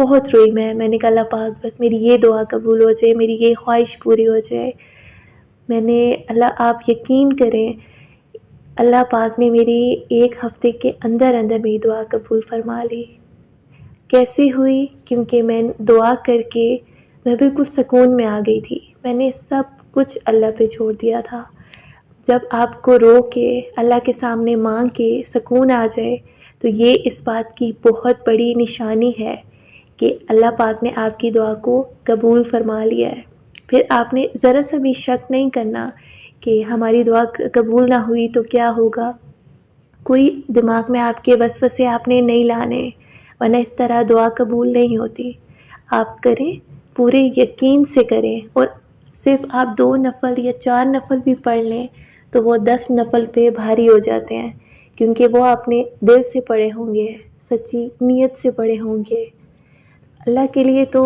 بہت روئی میں نے کہا اللہ پاک بس میری یہ دعا قبول ہو جائے، میری یہ خواہش پوری ہو جائے۔ اللہ آپ یقین کریں، اللہ پاک نے میری 1 ہفتے کے اندر میری دعا قبول فرما لی۔ کیسے ہوئی؟ کیونکہ میں دعا کر کے میں بالکل سکون میں آ گئی تھی، میں نے سب کچھ اللہ پہ چھوڑ دیا تھا۔ جب آپ کو رو کے اللہ کے سامنے مانگ کے سکون آ جائے تو یہ اس بات کی بہت بڑی نشانی ہے کہ اللہ پاک نے آپ کی دعا کو قبول فرما لیا ہے۔ پھر آپ نے ذرا سا بھی شک نہیں کرنا کہ ہماری دعا قبول نہ ہوئی تو کیا ہوگا۔ کوئی دماغ میں آپ کے وسوسے آپ نے نہیں لانے، ورنہ اس طرح دعا قبول نہیں ہوتی۔ آپ کریں، پورے یقین سے کریں، اور صرف آپ 2 نفل یا 4 نفل بھی پڑھ لیں تو وہ 10 نفل پہ بھاری ہو جاتے ہیں، کیونکہ وہ اپنے دل سے پڑھے ہوں گے، سچی نیت سے پڑھے ہوں گے۔ اللہ کے لیے تو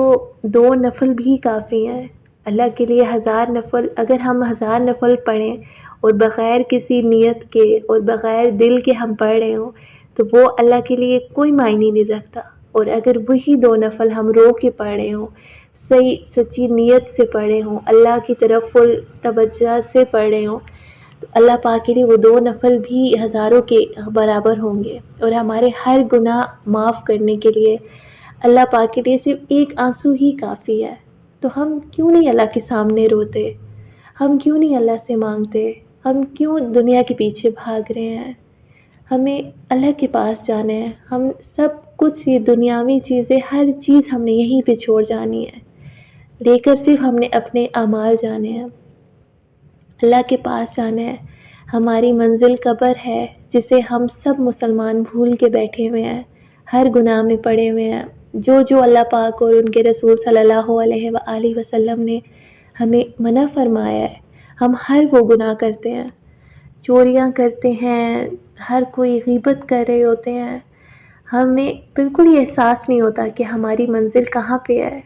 2 نفل بھی کافی ہیں، اللہ کے لیے 1000 نفل، اگر ہم 1000 نفل پڑھیں اور بغیر کسی نیت کے اور بغیر دل کے ہم پڑھ رہے ہوں تو وہ اللہ کے لیے کوئی معنی نہیں رکھتا۔ اور اگر وہی 2 نفل ہم رو کے پڑھ رہے ہوں، صحیح سچی نیت سے پڑھ رہے ہوں، اللہ کی طرف فل توجہ سے پڑھ رہے ہوں، تو اللہ پاک کے لیے وہ 2 نفل بھی ہزاروں کے برابر ہوں گے۔ اور ہمارے ہر گناہ معاف کرنے کے لیے اللہ پاک کے لیے صرف 1 آنسو ہی کافی ہے۔ تو ہم کیوں نہیں اللہ کے سامنے روتے؟ ہم کیوں نہیں اللہ سے مانگتے؟ ہم کیوں دنیا کے پیچھے بھاگ رہے ہیں؟ ہمیں اللہ کے پاس جانا ہے۔ ہم سب کچھ یہ دنیاوی چیزیں، ہر چیز ہم نے یہیں پہ چھوڑ جانی ہے، لے کر صرف ہم نے اپنے اعمال جانے ہیں، اللہ کے پاس جانا ہے۔ ہماری منزل قبر ہے، جسے ہم سب مسلمان بھول کے بیٹھے ہوئے ہیں، ہر گناہ میں پڑے ہوئے ہیں۔ جو اللہ پاک اور ان کے رسول صلی اللہ علیہ وآلہ وسلم نے ہمیں منع فرمایا ہے، ہم ہر وہ گناہ کرتے ہیں، چوریاں کرتے ہیں، ہر کوئی غیبت کر رہے ہوتے ہیں۔ ہمیں بالکل یہ احساس نہیں ہوتا کہ ہماری منزل کہاں پہ ہے،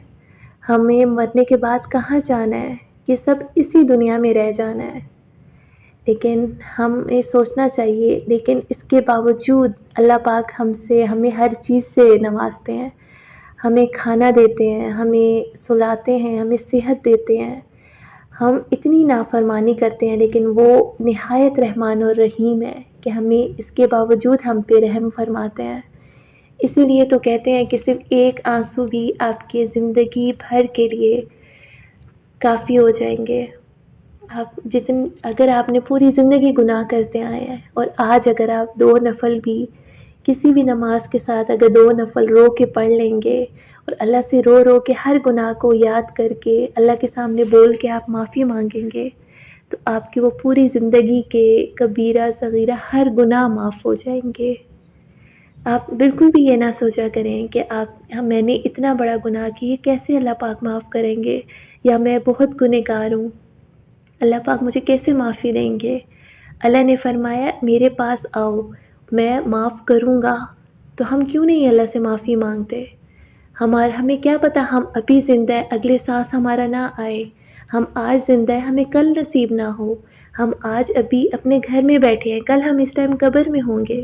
ہمیں مرنے کے بعد کہاں جانا ہے، یہ سب اسی دنیا میں رہ جانا ہے۔ لیکن ہمیں سوچنا چاہیے، لیکن اس کے باوجود اللہ پاک ہمیں ہر چیز سے نوازتے ہیں، ہمیں کھانا دیتے ہیں، ہمیں سلاتے ہیں، ہمیں صحت دیتے ہیں۔ ہم اتنی نافرمانی کرتے ہیں، لیکن وہ نہایت رحمان اور رحیم ہے کہ ہمیں اس کے باوجود ہم پہ رحم فرماتے ہیں۔ اسی لیے تو کہتے ہیں کہ صرف 1 آنسو بھی آپ کے زندگی بھر کے لیے کافی ہو جائیں گے۔ اگر آپ نے پوری زندگی گناہ کرتے آئے ہیں، اور آج اگر آپ 2 نفل بھی کسی بھی نماز کے ساتھ اگر 2 نفل رو کے پڑھ لیں گے، اور اللہ سے رو کے ہر گناہ کو یاد کر کے اللہ کے سامنے بول کے آپ معافی مانگیں گے، تو آپ کی وہ پوری زندگی کے کبیرہ صغیرہ ہر گناہ معاف ہو جائیں گے۔ آپ بالکل بھی یہ نہ سوچا کریں کہ میں نے اتنا بڑا گناہ کیا، کیسے اللہ پاک معاف کریں گے، یا میں بہت گنہگار ہوں، اللہ پاک مجھے کیسے معافی دیں گے۔ اللہ نے فرمایا میرے پاس آؤ، میں معاف کروں گا۔ تو ہم کیوں نہیں اللہ سے معافی مانگتے؟ ہمیں کیا پتا ہم ابھی زندہ ہے، اگلے سانس ہمارا نہ آئے، ہم آج زندہ ہے، ہمیں کل نصیب نہ ہو، ہم آج ابھی اپنے گھر میں بیٹھے ہیں، کل ہم اس ٹائم قبر میں ہوں گے،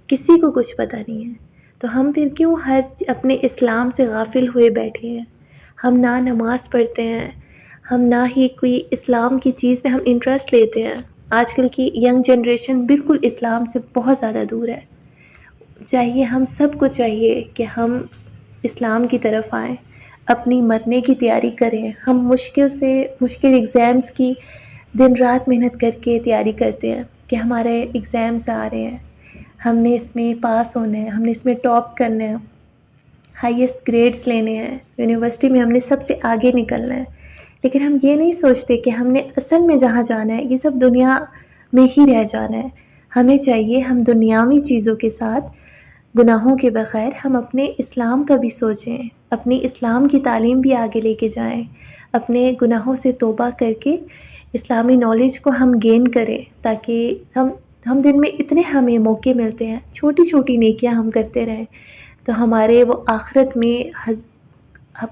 کسی کو کچھ پتہ نہیں ہے۔ تو ہم پھر کیوں اپنے اسلام سے غافل ہوئے بیٹھے ہیں؟ ہم نہ نماز پڑھتے ہیں، ہم نہ ہی کوئی اسلام کی چیز میں ہم انٹرسٹ لیتے ہیں۔ آج کل کی ینگ جنریشن بالکل اسلام سے بہت زیادہ دور ہے۔ چاہیے ہم سب کو چاہیے کہ ہم اسلام کی طرف آئیں، اپنی مرنے کی تیاری کریں۔ ہم مشکل ایگزامز کی دن رات محنت کر کے تیاری کرتے ہیں کہ ہمارے ایگزامز آ رہے ہیں، ہم نے اس میں پاس ہونا ہے، ہم نے اس میں ٹاپ کرنا ہے، ہائیسٹ گریڈز لینے ہیں، یونیورسٹی میں ہم نے سب سے آگے نکلنا ہے۔ لیکن ہم یہ نہیں سوچتے کہ ہم نے اصل میں جہاں جانا ہے، یہ سب دنیا میں ہی رہ جانا ہے۔ ہمیں چاہیے ہم دنیاوی چیزوں کے ساتھ گناہوں کے بغیر ہم اپنے اسلام کا بھی سوچیں، اپنی اسلام کی تعلیم بھی آگے لے کے جائیں، اپنے گناہوں سے توبہ کر کے اسلامی نالج کو ہم گین کریں، تاکہ ہم دن میں اتنے ہمیں موقع ملتے ہیں، چھوٹی چھوٹی نیکیاں ہم کرتے رہیں تو ہمارے وہ آخرت میں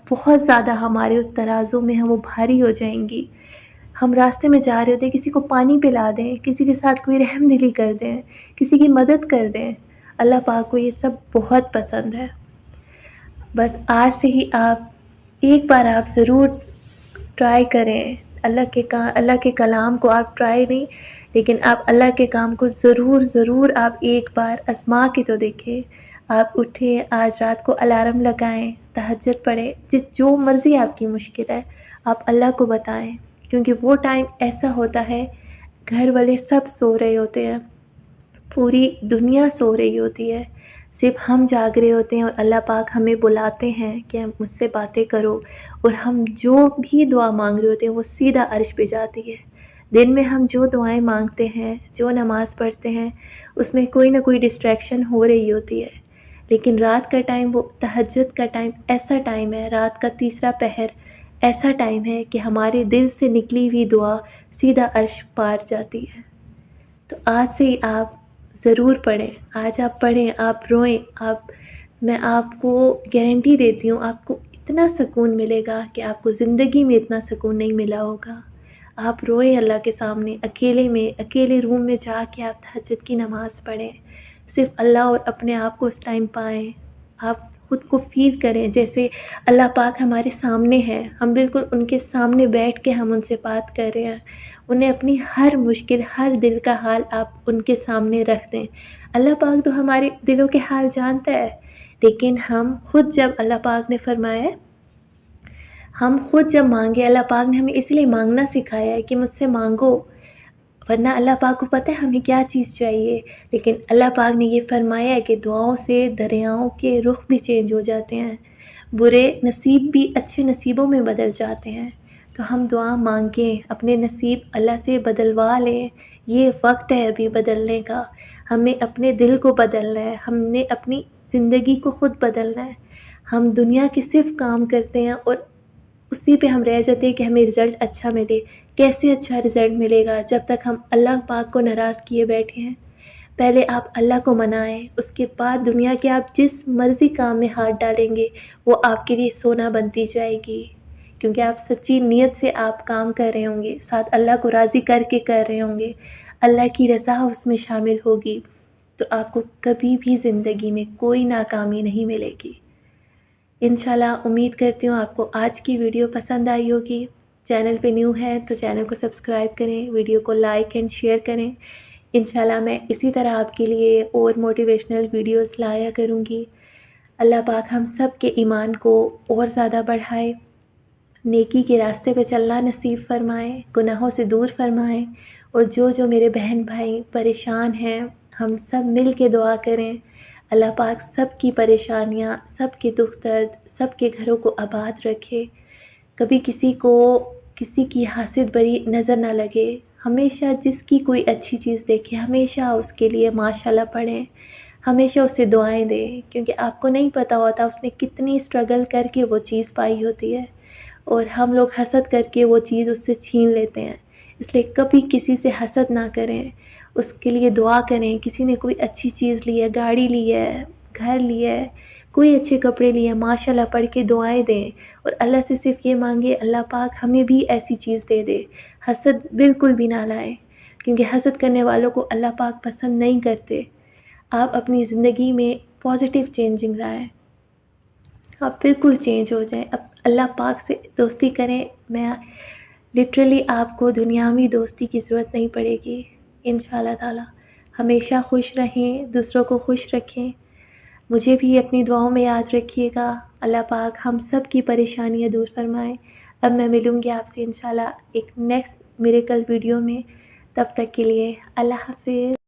بہت زیادہ ہمارے اس ترازو میں وہ بھاری ہو جائیں گی۔ ہم راستے میں جا رہے ہوتے ہیں، کسی کو پانی پلا دیں، کسی کے ساتھ کوئی رحم دلی کر دیں، کسی کی مدد کر دیں، اللہ پاک کو یہ سب بہت پسند ہے۔ بس آج سے ہی آپ ایک بار آپ ضرور ٹرائی کریں، اللہ کے کلام کو آپ ٹرائی نہیں لیکن آپ اللہ کے کام کو ضرور آپ ایک بار آزما کے تو دیکھیں۔ آپ اٹھیں، آج رات کو الارم لگائیں، تہجد پڑھیں، جو مرضی آپ کی مشکل ہے آپ اللہ کو بتائیں، کیونکہ وہ ٹائم ایسا ہوتا ہے گھر والے سب سو رہے ہوتے ہیں، پوری دنیا سو رہی ہوتی ہے، صرف ہم جاگ رہے ہوتے ہیں اور اللہ پاک ہمیں بلاتے ہیں کہ مجھ سے باتیں کرو، اور ہم جو بھی دعا مانگ رہے ہوتے ہیں وہ سیدھا عرش پہ جاتی ہے۔ دن میں ہم جو دعائیں مانگتے ہیں، جو نماز پڑھتے ہیں، اس میں کوئی نہ کوئی ڈسٹریکشن ہو رہی ہوتی ہے، لیکن رات کا ٹائم، وہ تہجد کا ٹائم ایسا ٹائم ہے، رات کا تیسرا پہر ایسا ٹائم ہے کہ ہمارے دل سے نکلی ہوئی دعا سیدھا عرش پار جاتی ہے۔ تو آج سے ہی آپ ضرور پڑھیں، آج آپ پڑھیں، آپ روئیں، میں آپ کو گارنٹی دیتی ہوں آپ کو اتنا سکون ملے گا کہ آپ کو زندگی میں اتنا سکون نہیں ملا ہوگا۔ آپ روئیں اللہ کے سامنے، اکیلے روم میں جا کے آپ تہجد کی نماز پڑھیں، صرف اللہ اور اپنے آپ کو اس ٹائم پائیں، آپ خود کو فیل کریں جیسے اللہ پاک ہمارے سامنے ہیں، ہم بالکل ان کے سامنے بیٹھ کے ہم ان سے بات کر رہے ہیں، انہیں اپنی ہر مشکل، ہر دل کا حال آپ ان کے سامنے رکھ دیں۔ اللہ پاک تو ہمارے دلوں کے حال جانتا ہے، لیکن ہم خود جب اللہ پاک نے فرمایا ہے ہم خود جب مانگے، اللہ پاک نے ہمیں اس لیے مانگنا سکھایا ہے کہ مجھ سے مانگو، ورنہ اللہ پاک کو پتہ ہے ہمیں کیا چیز چاہیے، لیکن اللہ پاک نے یہ فرمایا ہے کہ دعاؤں سے دریاؤں کے رخ بھی چینج ہو جاتے ہیں، برے نصیب بھی اچھے نصیبوں میں بدل جاتے ہیں۔ تو ہم دعا مانگیں، اپنے نصیب اللہ سے بدلوا لیں، یہ وقت ہے ابھی بدلنے کا، ہمیں اپنے دل کو بدلنا ہے، ہم نے اپنی زندگی کو خود بدلنا ہے۔ ہم دنیا کے صرف کام کرتے ہیں اور اسی پہ ہم رہ جاتے ہیں کہ ہمیں رزلٹ اچھا ملے، کیسے اچھا رزلٹ ملے گا جب تک ہم اللہ پاک کو ناراض کیے بیٹھے ہیں۔ پہلے آپ اللہ کو منائیں، اس کے بعد دنیا کے آپ جس مرضی کام میں ہاتھ ڈالیں گے وہ آپ کے لیے سونا بنتی جائے گی، کیونکہ آپ سچی نیت سے آپ کام کر رہے ہوں گے، ساتھ اللہ کو راضی کر کے کر رہے ہوں گے، اللہ کی رضا اس میں شامل ہوگی، تو آپ کو کبھی بھی زندگی میں کوئی ناکامی نہیں ملے گی۔ انشاءاللہ امید کرتی ہوں آپ کو آج کی ویڈیو پسند آئی ہوگی۔ چینل پہ نیو ہے تو چینل کو سبسکرائب کریں، ویڈیو کو لائک اینڈ شیئر کریں۔ انشاءاللہ میں اسی طرح آپ کے لیے اور موٹیویشنل ویڈیوز لایا کروں گی۔ اللہ پاک ہم سب کے ایمان کو اور زیادہ بڑھائے، نیکی کے راستے پہ چلنا نصیب فرمائیں، گناہوں سے دور فرمائیں، اور جو میرے بہن بھائی پریشان ہیں ہم سب مل کے دعا کریں، اللہ پاک سب کی پریشانیاں، سب کے دکھ درد، سب کے گھروں کو آباد رکھے، کبھی کسی کی حاسد بری نظر نہ لگے، ہمیشہ جس کی کوئی اچھی چیز دیکھے ہمیشہ اس کے لیے ماشاءاللہ پڑھیں، ہمیشہ اسے دعائیں دیں، کیونکہ آپ کو نہیں پتہ ہوتا اس نے کتنی اسٹرگل کر کے وہ چیز پائی ہوتی ہے، اور ہم لوگ حسد کر کے وہ چیز اس سے چھین لیتے ہیں۔ اس لیے کبھی کسی سے حسد نہ کریں، اس کے لیے دعا کریں۔ کسی نے کوئی اچھی چیز لی ہے، گاڑی لی ہے، گھر لیا ہے، کوئی اچھے کپڑے لیے، ماشاءاللہ پڑھ کے دعائیں دیں، اور اللہ سے صرف یہ مانگے اللہ پاک ہمیں بھی ایسی چیز دے دے، حسد بالکل بھی نہ لائیں، کیونکہ حسد کرنے والوں کو اللہ پاک پسند نہیں کرتے۔ آپ اپنی زندگی میں پازیٹیو چینجنگ لائیں، آپ بالکل چینج ہو جائیں، اب اللہ پاک سے دوستی کریں۔ میں لٹرلی آپ کو دنیاوی دوستی کی ضرورت نہیں پڑے گی انشاءاللہ تعالی۔ ہمیشہ خوش رہیں، دوسروں کو خوش رکھیں، مجھے بھی اپنی دعاؤں میں یاد رکھیے گا۔ اللہ پاک ہم سب کی پریشانیاں دور فرمائیں۔ اب میں ملوں گی آپ سے انشاءاللہ ایک نیکسٹ میریکل ویڈیو میں، تب تک کے لیے اللہ حافظ۔